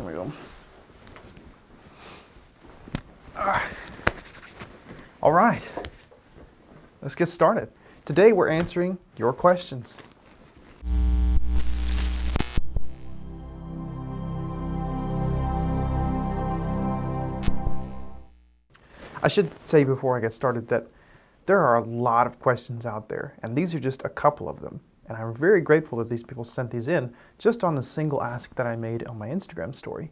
Here we go. All right, let's get started. Today we're answering your questions. I should say before I get started that there are a lot of questions out there, and these are just a couple of them. And I'm very grateful that these people sent these in just on the single ask that I made on my Instagram story.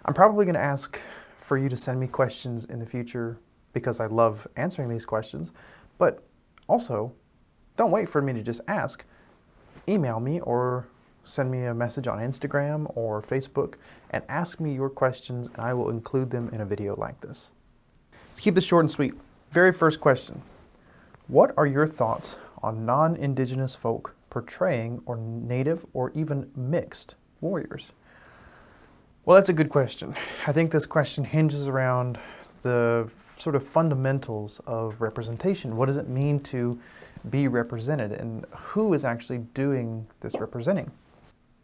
I'm probably going to ask for you to send me questions in the future because I love answering these questions, but also don't wait for me to just ask. Email me or send me a message on Instagram or Facebook and ask me your questions, and I will include them in a video like this. To keep this short and sweet, very first question. What are your thoughts on non-Indigenous folk portraying or native or even mixed warriors? Well, that's a good question. I think this question hinges around the sort of fundamentals of representation. What does it mean to be represented, and who is actually doing this representing?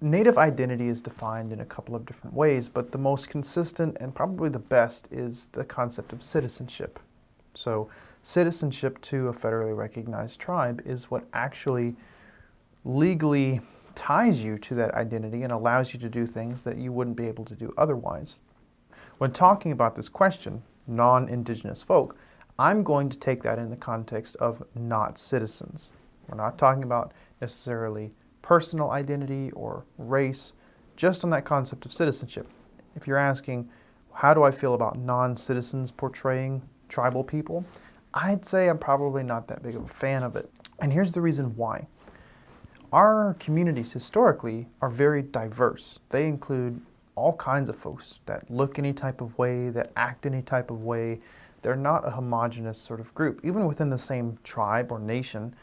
Native identity is defined in a couple of different ways, but the most consistent and probably the best is the concept of citizenship. So citizenship to a federally recognized tribe is what actually legally ties you to that identity and allows you to do things that you wouldn't be able to do otherwise. When talking about this question, non-Indigenous folk, I'm going to take that in the context of not citizens. We're not talking about necessarily personal identity or race, just on that concept of citizenship. If you're asking, how do I feel about non-citizens portraying tribal people? I'd say I'm probably not that big of a fan of it. And here's the reason why. Our communities historically are very diverse. They include all kinds of folks that look any type of way, that act any type of way. They're not a homogenous sort of group. Even within the same tribe or nation,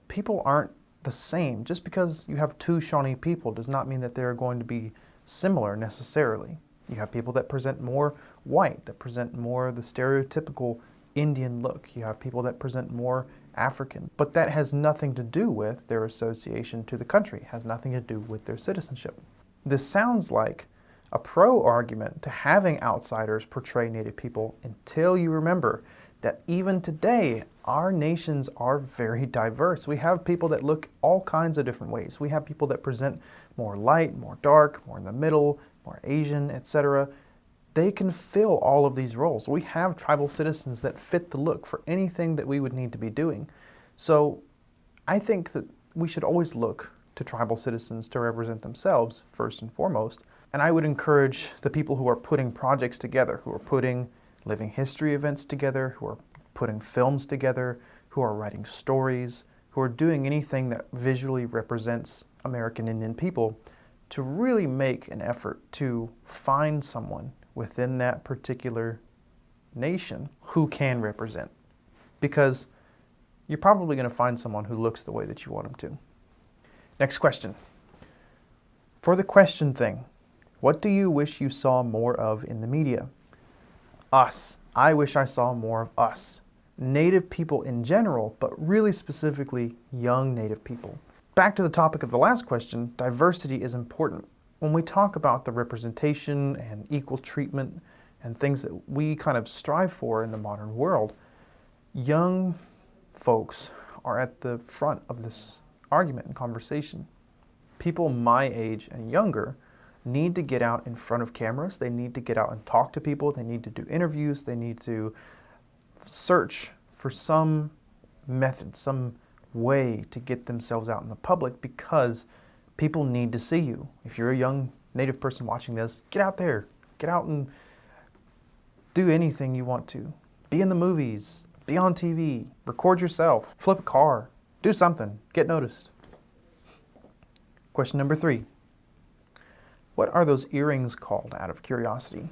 people aren't the same. Just because you have two Shawnee people does not mean that they're going to be similar necessarily. You have people that present more white, that present more the stereotypical Indian look. You have people that present more African. But that has nothing to do with their association to the country. It has nothing to do with their citizenship. This sounds like a pro argument to having outsiders portray Native people until you remember that even today, our nations are very diverse. We have people that look all kinds of different ways. We have people that present more light, more dark, more in the middle, more Asian, etc. They can fill all of these roles. We have tribal citizens that fit the look for anything that we would need to be doing. So I think that we should always look to tribal citizens to represent themselves first and foremost. And I would encourage the people who are putting projects together, who are putting living history events together, who are putting films together, who are writing stories, who are doing anything that visually represents American Indian people, to really make an effort to find someone within that particular nation who can represent. Because you're probably going to find someone who looks the way that you want them to. Next question. For the question thing, what do you wish you saw more of in the media? Us. I wish I saw more of us. Native people in general, but really specifically young Native people. Back to the topic of the last question, diversity is important. When we talk about the representation and equal treatment and things that we kind of strive for in the modern world, young folks are at the front of this argument and conversation. People my age and younger need to get out in front of cameras. They need to get out and talk to people. They need to do interviews. They need to search for some method, some way to get themselves out in the public, because people need to see you. If you're a young Native person watching this, get out there. Get out and do anything you want to. Be in the movies, be on TV, record yourself, flip a car, do something, get noticed. Question number 3. What are those earrings called, out of curiosity?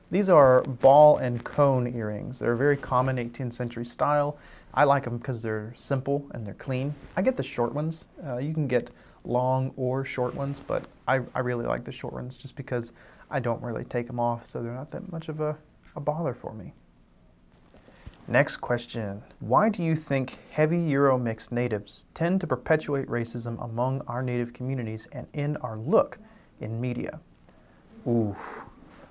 These are ball and cone earrings. They're a very common 18th century style. I like them because they're simple and they're clean. I get the short ones. You can get long or short ones, but I really like the short ones just because I don't really take them off, so they're not that much of a bother for me. Next question. Why do you think heavy Euro-mixed natives tend to perpetuate racism among our Native communities and in our look in media? Ooh.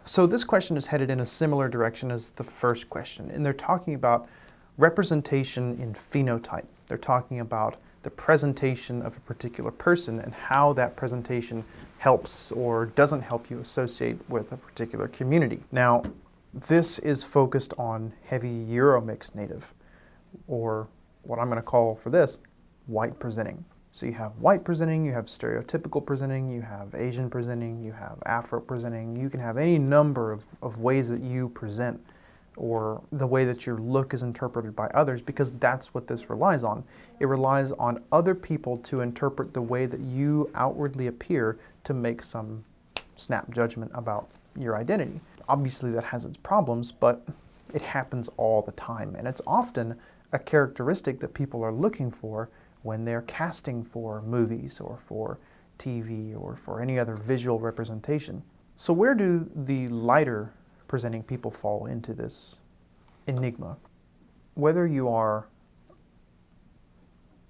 So this question is headed in a similar direction as the first question, and they're talking about representation in phenotype. They're talking about the presentation of a particular person and how that presentation helps or doesn't help you associate with a particular community. Now, this is focused on heavy Euromix native, or what I'm going to call for this, white presenting. So you have white presenting, you have stereotypical presenting, you have Asian presenting, you have Afro presenting. You can have any number of ways that you present, or the way that your look is interpreted by others, because that's what this relies on. It relies on other people to interpret the way that you outwardly appear to make some snap judgment about your identity. Obviously that has its problems, but it happens all the time, and it's often a characteristic that people are looking for when they're casting for movies or for TV or for any other visual representation. So where do the lighter presenting people fall into this enigma? Whether you are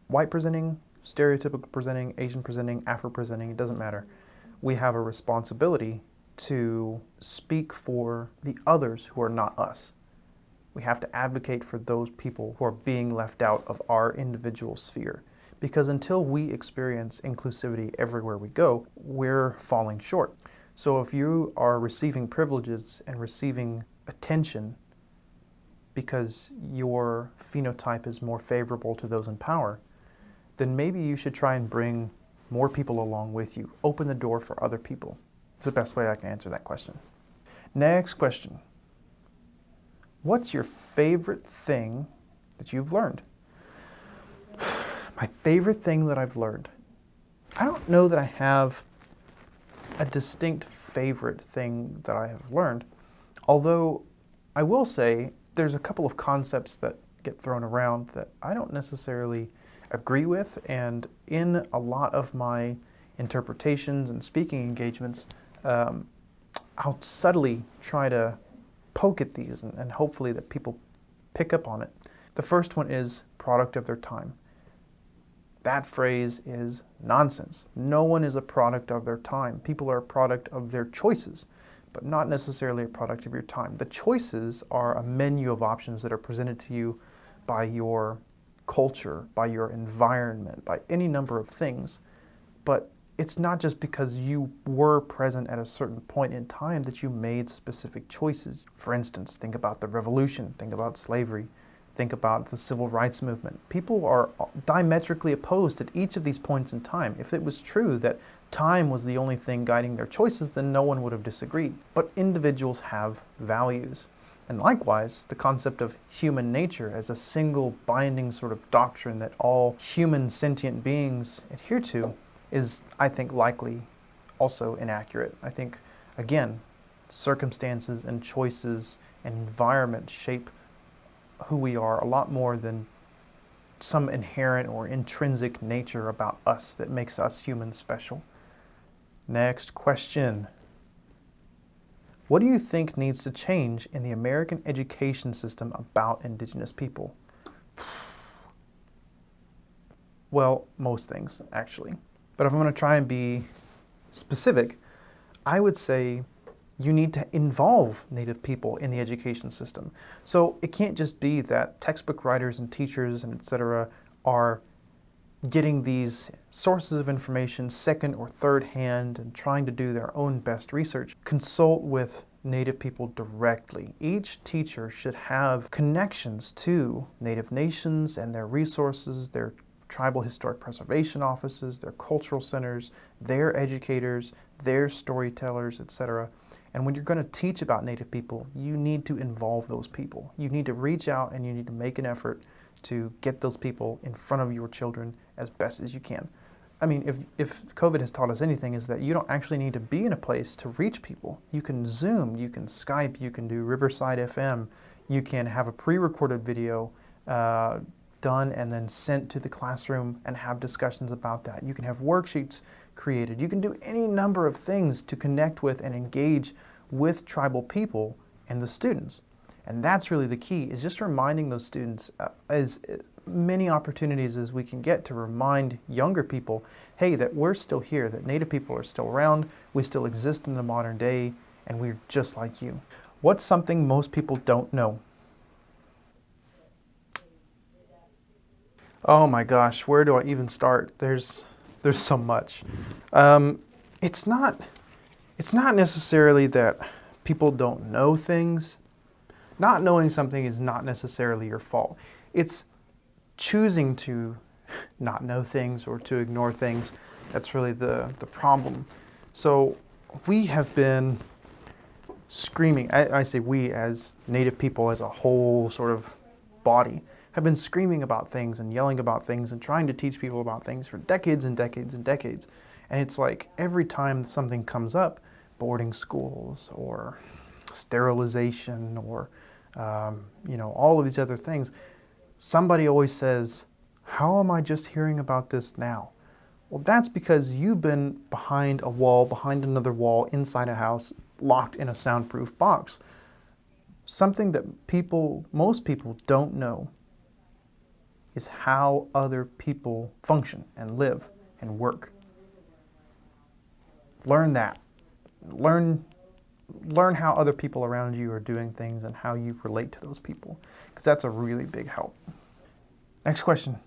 white presenting, stereotypical presenting, Asian presenting, Afro presenting, it doesn't matter. We have a responsibility to speak for the others who are not us. We have to advocate for those people who are being left out of our individual sphere. Because until we experience inclusivity everywhere we go, we're falling short. So if you are receiving privileges and receiving attention because your phenotype is more favorable to those in power, then maybe you should try and bring more people along with you. Open the door for other people. It's the best way I can answer that question. Next question. What's your favorite thing that you've learned? My favorite thing that I've learned. I don't know that I have a distinct favorite thing that I have learned, although I will say there's a couple of concepts that get thrown around that I don't necessarily agree with, and in a lot of my interpretations and speaking engagements, I'll subtly try to poke at these and hopefully that people pick up on it. The first one is product of their time. That phrase is nonsense. No one is a product of their time. People are a product of their choices, but not necessarily a product of your time. The choices are a menu of options that are presented to you by your culture, by your environment, by any number of things. But it's not just because you were present at a certain point in time that you made specific choices. For instance, think about the revolution, think about slavery, think about the civil rights movement. People are diametrically opposed at each of these points in time. If it was true that time was the only thing guiding their choices, then no one would have disagreed. But individuals have values. And likewise, the concept of human nature as a single binding sort of doctrine that all human sentient beings adhere to is, I think, likely also inaccurate. I think, again, circumstances and choices and environment shape who we are a lot more than some inherent or intrinsic nature about us that makes us humans special. Next question. What do you think needs to change in the American education system about Indigenous people? Well, most things, actually. But if I'm going to try and be specific, I would say you need to involve Native people in the education system. So it can't just be that textbook writers and teachers and etc. are getting these sources of information second or third hand and trying to do their own best research. Consult with Native people directly. Each teacher should have connections to Native nations and their resources, their tribal historic preservation offices, their cultural centers, their educators, their storytellers, etc. And when you're going to teach about Native people, you need to involve those people. You need to reach out and you need to make an effort to get those people in front of your children as best as you can. I mean, if COVID has taught us anything, is that you don't actually need to be in a place to reach people. You can Zoom, you can Skype, you can do Riverside FM, you can have a pre-recorded video done and then sent to the classroom and have discussions about that. You can have worksheets created. You can do any number of things to connect with and engage with tribal people and the students. And that's really the key, is just reminding those students, many opportunities as we can get to remind younger people, hey, that we're still here, that Native people are still around, we still exist in the modern day, and we're just like you. What's something most people don't know? Oh my gosh, where do I even start? There's so much. Um, it's not it's not necessarily that people don't know things. Not knowing something is not necessarily your fault. It's choosing to not know things or to ignore things. That's really the problem. So we have been screaming, I say we as Native people as a whole sort of body, have been screaming about things and yelling about things and trying to teach people about things for decades and decades and decades. And it's like every time something comes up, boarding schools or sterilization or all of these other things, somebody always says, how am I just hearing about this now? Well, that's because you've been behind a wall, behind another wall, inside a house, locked in a soundproof box. Something that most people don't know is how other people function and live and work. Learn that. Learn how other people around you are doing things and how you relate to those people, because that's a really big help. Next question.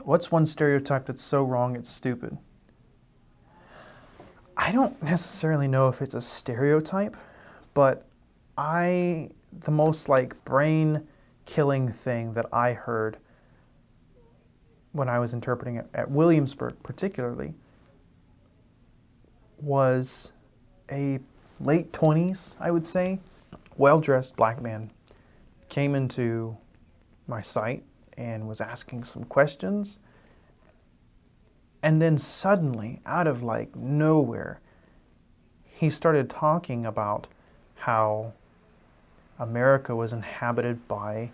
What's one stereotype that's so wrong it's stupid? I don't necessarily know if it's a stereotype, but the most like brain killing thing that I heard when I was interpreting it at Williamsburg particularly was a late 20s, I would say, well-dressed black man came into my site and was asking some questions. And then suddenly, out of like nowhere, he started talking about how America was inhabited by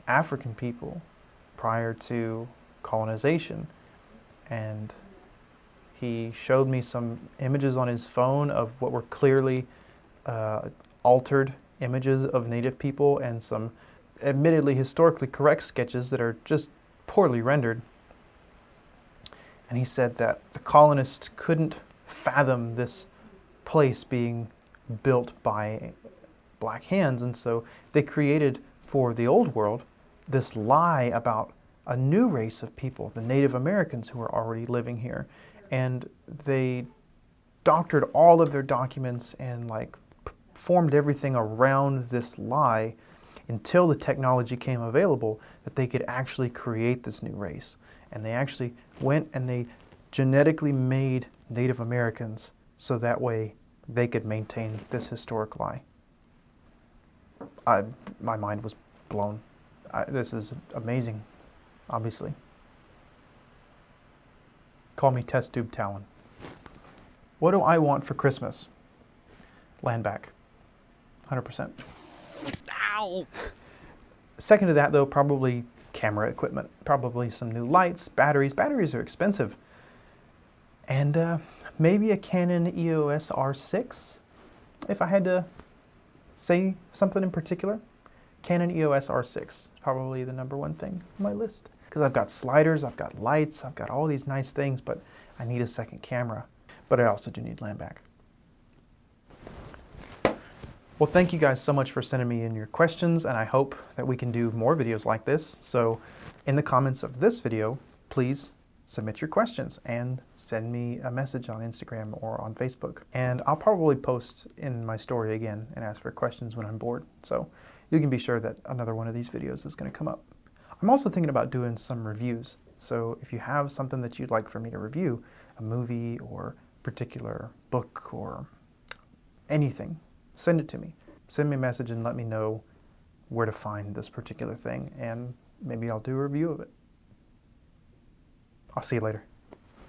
African people prior to colonization. And he showed me some images on his phone of what were clearly altered images of Native people and some admittedly historically correct sketches that are just poorly rendered. And he said that the colonists couldn't fathom this place being built by black hands, and so they created for the old world this lie about a new race of people, the Native Americans who were already living here. And they doctored all of their documents and formed everything around this lie until the technology came available that they could actually create this new race. And they actually went and they genetically made Native Americans so that way they could maintain this historic lie. My mind was blown. This is amazing, obviously. Call me Test Tube Talon. What do I want for Christmas? Land back. 100%. Ow! Second to that, though, probably camera equipment. Probably some new lights, batteries. Batteries are expensive. And maybe a Canon EOS R6, if I had to say something in particular. Canon EOS R6, probably the #1 thing on my list. Because I've got sliders, I've got lights, I've got all these nice things, but I need a second camera. But I also do need land back. Well, thank you guys so much for sending me in your questions, and I hope that we can do more videos like this. So in the comments of this video, please submit your questions and send me a message on Instagram or on Facebook. And I'll probably post in my story again and ask for questions when I'm bored. So you can be sure that another one of these videos is going to come up. I'm also thinking about doing some reviews. So if you have something that you'd like for me to review, a movie or particular book or anything, send it to me. Send me a message and let me know where to find this particular thing, and maybe I'll do a review of it. I'll see you later.